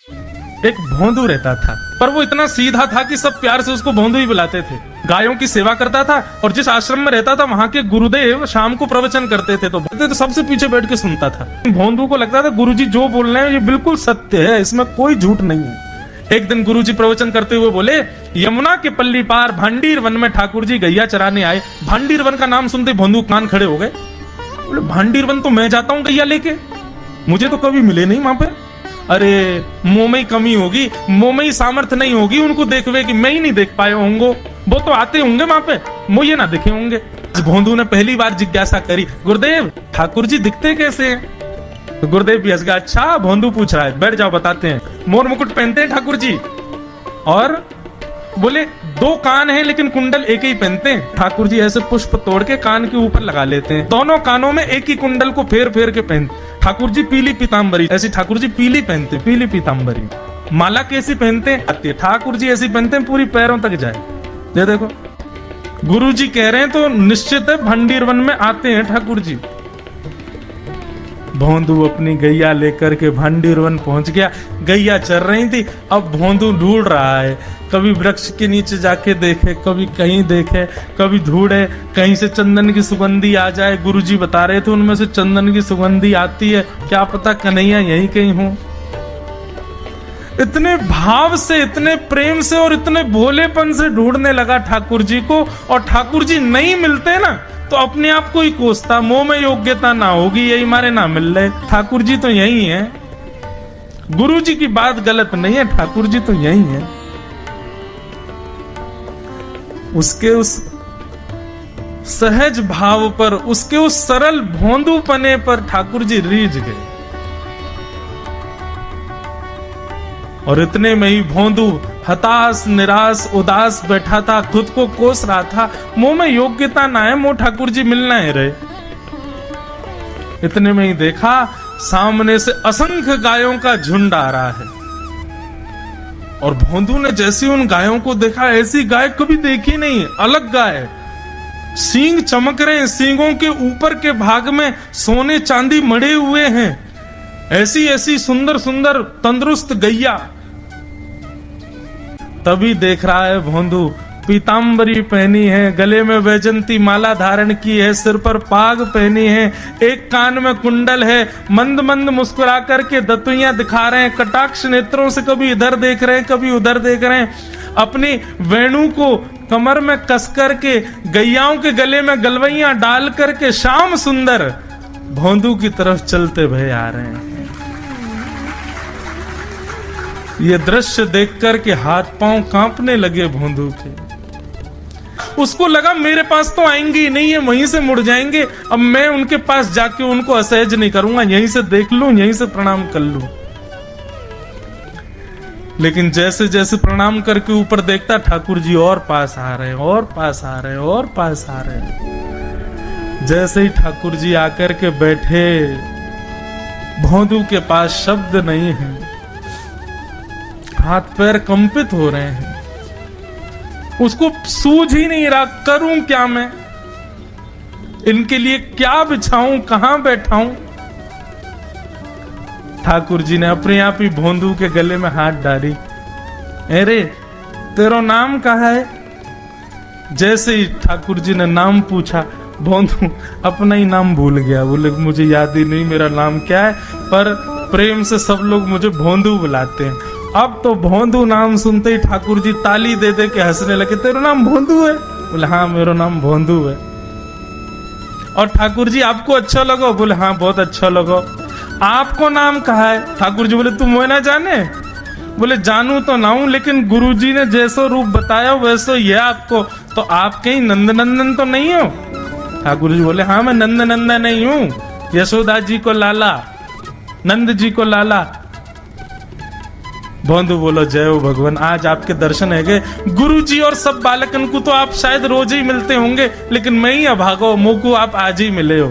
एक भोंदू रहता था, पर वो इतना सीधा था कि सब प्यार से उसको भोंदू ही बुलाते थे। गायों की सेवा करता था और जिस आश्रम में रहता था वहां के गुरुदेव शाम को प्रवचन करते थे तो सबसे पीछे बैठ के सुनता था। भोंदू को लगता था गुरुजी जो बोल रहे हैं ये बिल्कुल सत्य है, इसमें कोई झूठ नहीं है। एक दिन गुरुजी प्रवचन करते हुए बोले, यमुना के पल्ली पार भांडीर वन में ठाकुर जी गैया चराने आए। भांडीर वन का नाम सुनते भोंदू कान खड़े हो गए। बोले भांडीर वन तो मैं जाता हूँ गैया लेके, मुझे तो कभी मिले नहीं वहां पे। अरे मुंह में ही कमी होगी, मुंह में ही सामर्थ्य नहीं होगी उनको देखवे कि मैं ही नहीं देख पाए होंगे, वो तो आते होंगे वहां पे, मुझे ना दिखे होंगे। भोंदू ने पहली बार जिज्ञासा करी, गुरुदेव ठाकुर जी दिखते कैसे हैं? तो गुरुदेव भी हंस गया, अच्छा भोंदू पूछ रहा है, बैठ जाओ बताते हैं। मोर मुकुट पहनते हैं ठाकुर जी, और बोले 2 कान हैं लेकिन कुंडल एक ही पहनते हैं। ठाकुर जी ऐसे पुष्प तोड़ के कान के ऊपर लगा लेते हैं, दोनों कानों में एक ही कुंडल को फेर फेर के पहनते। ठाकुर जी पीली पीताम्बरी, ऐसी ठाकुर जी पीली पहनते, पीली पीताम्बरी। माला कैसी पहनते हैं? ठाकुर जी ऐसी पहनते हैं पूरी पैरों तक जाए। ये देखो गुरु जी कह रहे हैं तो निश्चित है भांडीर वन में आते हैं ठाकुर जी। भोंदू अपनी गैया लेकर के भांडीर वन पहुंच गया। गैया चर रही थी, अब भोंदू ढूंढ रहा है, कभी वृक्ष के नीचे जाके देखे, कभी कहीं देखे, कभी ढूंढे कहीं से चंदन की सुगंधी आ जाए। गुरुजी बता रहे थे उनमें से चंदन की सुगंधी आती है, क्या पता कन्हैया यहीं कहीं हो। इतने भाव से, इतने प्रेम से और इतने भोलेपन से ढूंढने लगा ठाकुर जी को, और ठाकुर जी नहीं मिलते ना तो अपने आप को ही कोसता, मुंह में योग्यता ना होगी यही मारे ना मिल रहे, ठाकुर जी तो यही है। गुरु जी की बात गलत नहीं है, ठाकुर जी तो यही है। उसके उस सहज भाव पर, उसके उस सरल भोंदूपने पर ठाकुर जी रीझ गए। और इतने में ही भोंदू हताश निराश उदास बैठा था, खुद को कोस रहा था, मुंह में योग्यता ना है, मुंह ठाकुर जी मिलना है रहे। इतने में ही देखा सामने से असंख्य गायों का झुंड आ रहा है, और भोंदू ने जैसे उन गायों को देखा, ऐसी गाय कभी देखी नहीं, अलग गाय, सींग चमक रहे हैं, सींगों के ऊपर के भाग में सोने चांदी मढ़े हुए हैं, ऐसी ऐसी सुंदर सुंदर तंदुरुस्त गैया। तभी देख रहा है भोंदू पीताम्बरी पहनी है, गले में वैजंती माला धारण की है, सिर पर पाग पहनी है, एक कान में कुंडल है, मंद मंद मुस्कुरा करके दतुइयां दिखा रहे हैं, कटाक्ष नेत्रों से कभी इधर देख रहे हैं कभी उधर देख रहे हैं, अपनी वेणु को कमर में कस करके गैयाओं के गले में गलवैयां डाल करके श्याम सुंदर भोंदू की तरफ चलते भय आ रहे हैं। ये दृश्य देख करके हाथ पांव कांपने लगे भोंदू के। उसको लगा मेरे पास तो आएंगे ही नहीं है, वहीं से मुड़ जाएंगे, अब मैं उनके पास जाके उनको असहज नहीं करूंगा, यहीं से देख लूं, यहीं से प्रणाम कर लूं। लेकिन जैसे जैसे प्रणाम करके ऊपर देखता, ठाकुर जी और पास आ रहे हैं, और पास आ रहे हैं, और पास आ रहे हैं। जैसे ही ठाकुर जी आकर के बैठे, भोंदू के पास शब्द नहीं है, हाथ पैर कंपित हो रहे हैं, उसको सूझ ही नहीं रहा करूं क्या मैं, इनके लिए क्या बिछाऊं, कहां बैठाऊं। ठाकुर जी ने अपने आप ही भोंदू के गले में हाथ डाली, अरे तेरा नाम कहा है? जैसे ही ठाकुर जी ने नाम पूछा, भोंदू अपना ही नाम भूल गया, बोले मुझे याद ही नहीं मेरा नाम क्या है, पर प्रेम से सब लोग मुझे भोंदू बुलाते हैं। अब तो भोंदू नाम सुनते ही ठाकुर जी ताली दे दे के हंसने लगे, तेरा नाम भोंदू है? बोले हाँ मेरा नाम भोंदू है। और ठाकुर जी आपको अच्छा लगा? बोले हाँ बहुत अच्छा लगा। आपको नाम कहा है? ठाकुर जी बोले तुम वो ना जाने? बोले जानू तो ना हूं, लेकिन गुरु जी ने जैसा रूप बताया वैसा ये आपको, तो आप कहीं नंद नंदन तो नहीं हो? ठाकुर जी बोले हाँ मैं नंद नंदन नहीं हूं, यशोदा जी को लाला, नंद जी को लाला। भोंदू बोलो जय हो भगवान, आज आपके दर्शन है गए। गुरु जी और सब बालकन को तो आप शायद रोज ही मिलते होंगे, लेकिन मैं ही अभागो, मुंह को आप आज ही मिले हो।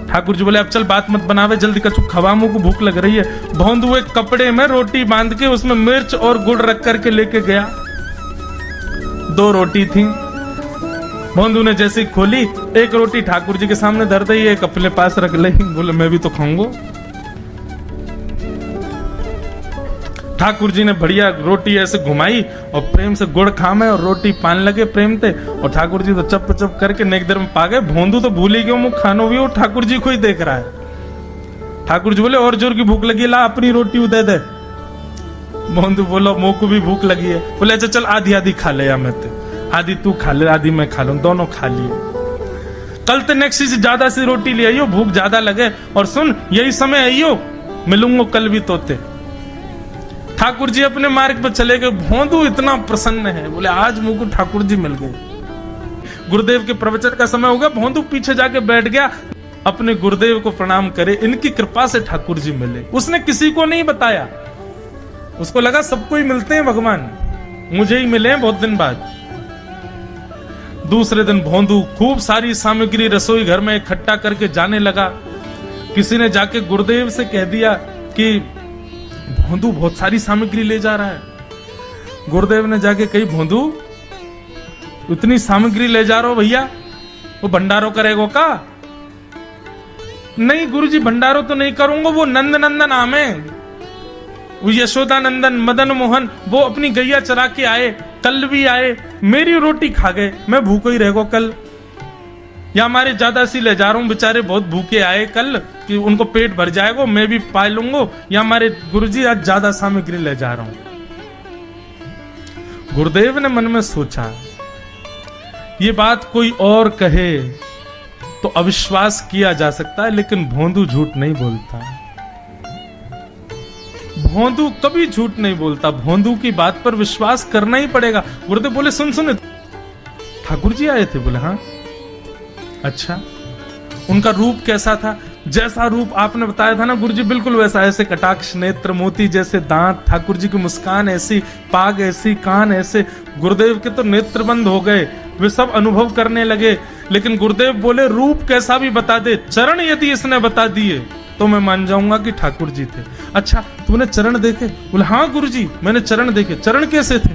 ठाकुर जी बोले अब चल बात मत बनावे, जल्दी कछु खवा, मुंह को भूख लग रही है। भोंदू एक कपड़े में रोटी बांध के उसमें मिर्च और गुड़ रख करके लेके गया। 2 रोटी थी। भोंदू ने जैसे खोली, एक रोटी ठाकुर जी के सामने धर दी, एक अपने पास रख ली। बोले मैं भी तो खाऊंगा। ठाकुर जी ने बढ़िया रोटी ऐसे घुमाई और प्रेम से गुड़ खामे और रोटी पान लगे प्रेम से, और ठाकुर जी तो चप चप करके नेक देर में पा गए। भोंदू तो भूल ही गयो, मुँह खानो भी, वो ठाकुर जी को ही देख रहा है। ठाकुर जी बोले और जोर की भूख लगी, ला अपनी रोटी दे दे। भोंदू बोलो मुँह को भी भूख लगी है। बोले अच्छा चल आधी आधी खा ले, या मैं आधी तू खा ले आधी मैं खा लूं, दोनों खा लिए। कल ते नेक्स्ट से ज्यादा सी रोटी ले आइयो, भूख ज्यादा लगे, और सुन यही समय आइयो, मिलूंगा कल भी तोते। ठाकुर जी अपने मार्ग पर चले गए। भोंदू इतना प्रसन्न है, बोले आज मुझको ठाकुर जी मिल गए। गुरुदेव के प्रवचन का समय हो गया, भोंदू पीछे जाके बैठ गया, अपने गुरुदेव को प्रणाम करे, इनकी कृपा से ठाकुर जी मिले। उसने किसी को नहीं बताया, उसको लगा सबको ही मिलते हैं भगवान, मुझे ही मिले हैं बहुत दिन बाद। दूसरे दिन भोंदू खूब सारी सामग्री रसोई घर में इकट्ठा करके जाने लगा। किसी ने जाके गुरुदेव से कह दिया कि भोंदू बहुत सारी सामग्री ले जा रहा है। गुरुदेव ने जाके कही, भोंदू इतनी सामग्री ले जा रहा हो भैया, वो भंडारो करेगो का? नहीं गुरुजी भंडारो तो नहीं करूंगा, वो नंद नंदन आमे, वो यशोदा नंदन मदन मोहन, वो अपनी गैया चरा के आए, कल भी आए, मेरी रोटी खा गए, मैं भूखो ही रहेगो कल। या हमारे ज्यादा सी ले जा रहा हूं, बेचारे बहुत भूखे आए कल, कि उनको पेट भर जाएगा, मैं भी पा लूंगा, या हमारे गुरुजी आज ज्यादा सामग्री ले जा रहा हूं। गुरुदेव ने मन में सोचा, ये बात कोई और कहे तो अविश्वास किया जा सकता है, लेकिन भोंदू झूठ नहीं बोलता। भोंदू कभी झूठ नहीं बोलता, भोंदू की बात पर विश्वास करना ही पड़ेगा। गुरुदेव बोले सुन सुन, ठाकुर जी आए थे? बोले हाँ। अच्छा, उनका रूप कैसा था? जैसा रूप आपने बताया था ना गुरुजी, बिल्कुल वैसा, ऐसे कटाक्ष नेत्र, मोती जैसे दांत, ठाकुर जी की मुस्कान ऐसी, पाग ऐसी, कान ऐसे। गुरुदेव के तो नेत्र बंद हो गए, वे सब अनुभव करने लगे। लेकिन गुरुदेव बोले रूप कैसा भी बता दे, चरण यदि इसने बता दिए तो मैं मान जाऊंगा कि ठाकुर जी थे। अच्छा तूने चरण देखे? बोले हाँ गुरुजी मैंने चरण देखे। चरण कैसे थे?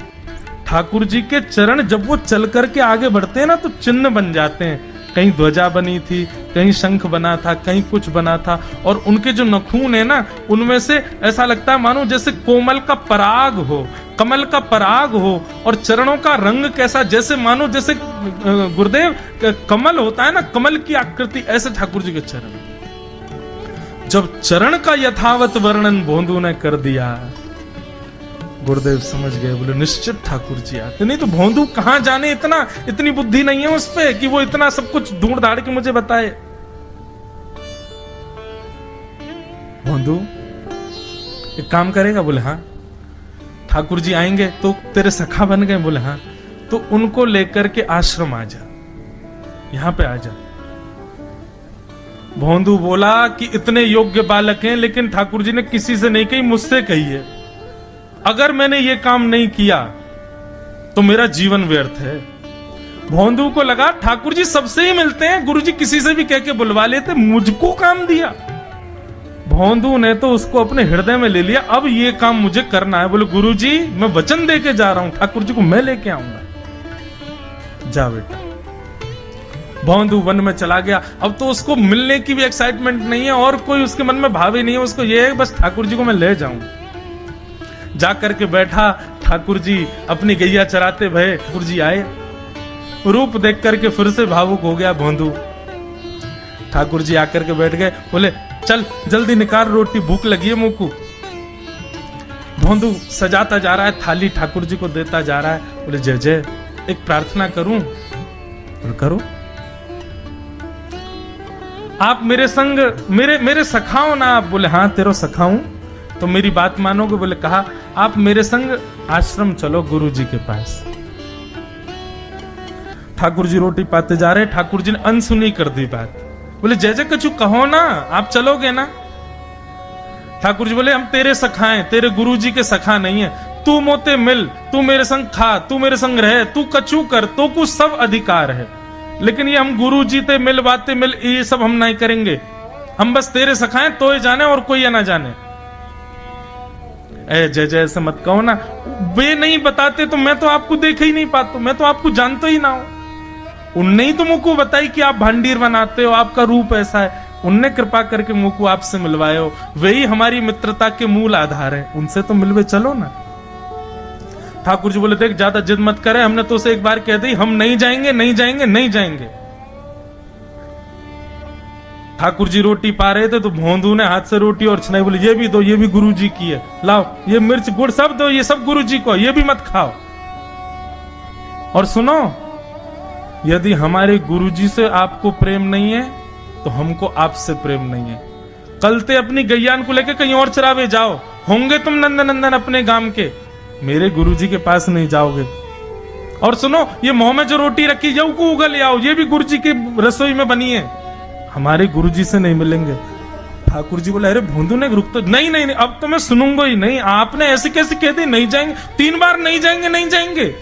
ठाकुर जी के चरण जब वो चल करके आगे बढ़ते हैं ना तो चिन्ह बन जाते हैं। कहीं ध्वजा बनी थी, कहीं शंख बना था, कहीं कुछ बना था, और उनके जो नखून है ना उनमें से ऐसा लगता है मानो जैसे कोमल का पराग हो, कमल का पराग हो। और चरणों का रंग कैसा, जैसे मानो जैसे गुरुदेव कमल होता है ना, कमल की आकृति, ऐसे ठाकुर जी के चरण। जब चरण का यथावत वर्णन भोंदू ने कर दिया, गुरुदेव समझ गए, बोले निश्चित ठाकुर जी आते। नहीं तो भोंदू कहां जाने, इतनी बुद्धि नहीं है उस पे कि वो इतना सब कुछ ढूंढ धाड़ के मुझे बताए। भोंदू एक काम करेगा? बोले हाँ। ठाकुर जी आएंगे तो तेरे सखा बन गए? बोले हाँ। तो उनको लेकर के आश्रम आ जा, यहां पे आ जा। भोंदू बोला कि इतने योग्य बालक हैं, लेकिन ठाकुर जी ने किसी से नहीं कही, मुझसे कही है। अगर मैंने ये काम नहीं किया तो मेरा जीवन व्यर्थ है। भोंदू को लगा ठाकुर जी सबसे ही मिलते हैं, गुरुजी किसी से भी कह के बुलवा लेते, मुझको काम दिया। भोंदू ने तो उसको अपने हृदय में ले लिया, अब ये काम मुझे करना है। बोले गुरुजी मैं वचन दे के जा रहा हूं, ठाकुर जी को मैं लेके आऊंगा। जा बेटा। भोंदू वन में चला गया। अब तो उसको मिलने की भी एक्साइटमेंट नहीं है और कोई उसके मन में भाव ही नहीं है, उसको ये है बस ठाकुर जी को मैं ले जाऊं। जाकर के बैठा, ठाकुर जी अपनी गैया चराते भये। ठाकुर जी आए, रूप देख करके फिर से भावुक हो गया भोंदू। ठाकुर जी आकर के बैठ गए, बोले चल जल्दी निकाल रोटी, भूख लगी है मुंह को। भोंदू सजाता जा रहा है थाली, ठाकुर जी को देता जा रहा है। बोले जय जय, एक प्रार्थना करूं? बोले करो। आप मेरे संग मेरे सखा हो ना आप? बोले हाँ तेरो सखा हूं। तो मेरी बात मानोगे? बोले कहा आप मेरे संग आश्रम चलो गुरु जी के पास। ठाकुर जी रोटी पाते जा रहे, ठाकुर जी ने अनसुनी कर दी बात। बोले जय जय कछु कहो ना, आप चलोगे ना? ठाकुर जी बोले हम तेरे सखा हैं, तेरे गुरु जी के सखा नहीं है। तू मोते मिल, तू मेरे संग खा, तू मेरे संग रहे, तू कछु कर, तो कुछ सब अधिकार है, लेकिन ये हम गुरु जी ते मिल बातें मिल ये सब हम नहीं करेंगे। हम बस तेरे सखाएं तो ये जाने और कोई ये ना जाने। ए जय जय ऐसे मत कहो ना, वे नहीं बताते तो मैं तो आपको देख ही नहीं पाता, मैं तो आपको जानता ही ना हूं। उनने ही तो मुझको बताई कि आप भांडीर बनाते हो, आपका रूप ऐसा है। उनने कृपा करके मुंह को आपसे मिलवाए हो, वही हमारी मित्रता के मूल आधार है, उनसे तो मिलवे चलो ना। ठाकुर जी बोले देख ज्यादा जिद मत करे, हमने तो उसे एक बार कह दी हम नहीं जाएंगे नहीं जाएंगे नहीं जाएंगे। ठाकुर जी रोटी पा रहे थे तो भोंदू ने हाथ से रोटी और छनाई, बोले ये भी दो, ये भी गुरु जी की है, लाओ ये मिर्च गुड़ सब दो, ये सब गुरु जी को, ये भी मत खाओ। और सुनो, यदि हमारे गुरु जी से आपको प्रेम नहीं है तो हमको आपसे प्रेम नहीं है। कल ते अपनी गैयान को लेकर कहीं और चरावे जाओ, होंगे तुम नंदन नंदन अपने गांव के, मेरे गुरु जी के पास नहीं जाओगे। और सुनो, ये मुंह में जो रोटी रखी जाओ को उगल आओ, ये भी गुरु जी की रसोई में बनी है, हमारे गुरु जी से नहीं मिलेंगे। ठाकुर जी बोले अरे भोंदू ने रुक तो, नहीं नहीं नहीं अब तो मैं सुनूंगा ही नहीं, आपने ऐसे कैसे कह दी नहीं जाएंगे, 3 बार नहीं जाएंगे नहीं जाएंगे।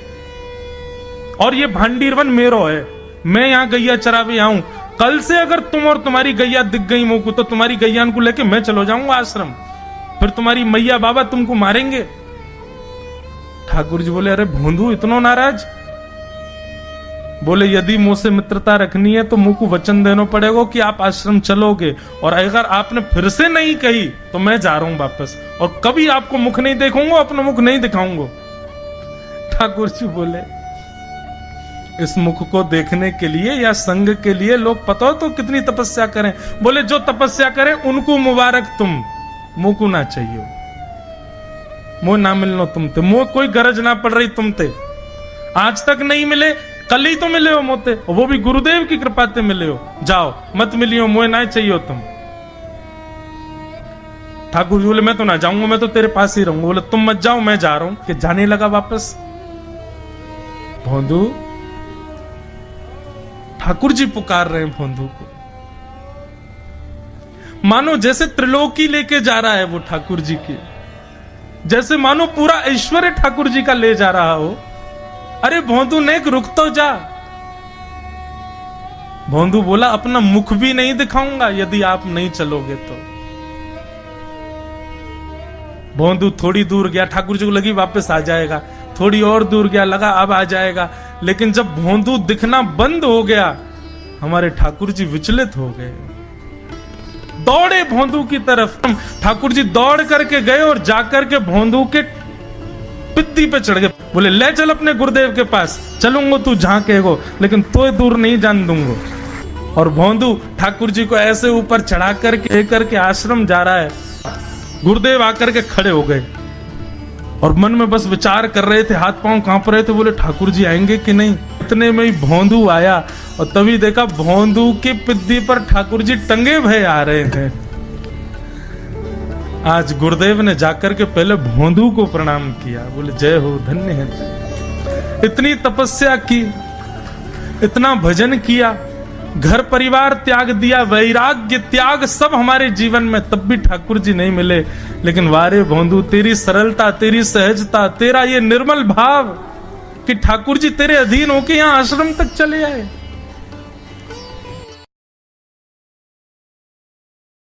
और ये भांडीरवन मेरो है, मैं यहाँ गैया चरावे आऊं, कल से अगर तुम और तुम्हारी गैया दिख गई मुंह को तो तुम्हारी गैयान को लेके मैं चलो जाऊंगा आश्रम, फिर तुम्हारी मैया बाबा तुमको मारेंगे। ठाकुर जी बोले अरे भोंदू इतना नाराज? बोले यदि मुंह से मित्रता रखनी है तो मुंह को वचन देना पड़ेगा कि आप आश्रम चलोगे, और अगर आपने फिर से नहीं कही तो मैं जा रहा हूं वापस, और कभी आपको मुख नहीं देखूंगा, अपना मुख नहीं दिखाऊंगा। ठाकुर जी बोले इस मुख को देखने के लिए या संग के लिए लोग पता हो तो कितनी तपस्या करें। बोले जो तपस्या करें उनको मुबारक, तुम मुंह को ना चाहिए, मुंह ना मिलनो तुमते, मुंह कोई गरज ना पड़ रही तुमते, आज तक नहीं मिले कल ही तो मिले हो मोते, वो भी गुरुदेव की कृपा से मिले हो, जाओ मत मिलियो, मुझे ना चाहिए तुम। ठाकुर जी बोले मैं तो ना जाऊंगा, मैं तो तेरे पास ही रहूंगा। बोले तुम मत जाओ मैं जा रहा हूं। कि जाने लगा वापस। भोंदू, ठाकुर जी पुकार रहे हैं भोंदू को, मानो जैसे त्रिलोकी लेके जा रहा है वो ठाकुर जी की, जैसे मानो पूरा ऐश्वर्य ठाकुर जी का ले जा रहा हो। अरे भोंदू ने रुक तो जा। भोंदू बोला अपना मुख भी नहीं दिखाऊंगा यदि आप नहीं चलोगे तो। भोंदू थोड़ी दूर गया, ठाकुर जी को लगी वापस आ जाएगा, थोड़ी और दूर गया, लगा अब आ जाएगा, लेकिन जब भोंदू दिखना बंद हो गया हमारे ठाकुर जी विचलित हो गए, दौड़े भोंदू की तरफ। ठाकुर जी दौड़ करके गए और जाकर के भोंदू के पित्ती पे चढ़ गए। बोले ले चल अपने गुरुदेव के पास, चलूंगा तू जहां कहेगो, लेकिन तो दूर नहीं जान दूंगा। और भोंदू ठाकुर जी को ऐसे ऊपर चढ़ा करके आश्रम जा रहा है। गुरुदेव आकर के खड़े हो गए और मन में बस विचार कर रहे थे, हाथ पांव कांप रहे थे, बोले ठाकुर जी आएंगे कि नहीं। इतने में ही भोंदू आया और तभी देखा भोंदू की पिद्दी पर ठाकुर जी टंगे भय आ रहे थे। आज गुरुदेव ने जाकर के पहले भोंदू को प्रणाम किया, बोले जय हो, धन्य है। इतनी तपस्या की, इतना भजन किया, घर परिवार त्याग दिया, वैराग्य त्याग सब हमारे जीवन में, तब भी ठाकुर जी नहीं मिले। लेकिन वारे भोंदू, तेरी सरलता, तेरी सहजता, तेरा ये निर्मल भाव कि ठाकुर जी तेरे अधीन होके यहाँ आश्रम तक चले आए।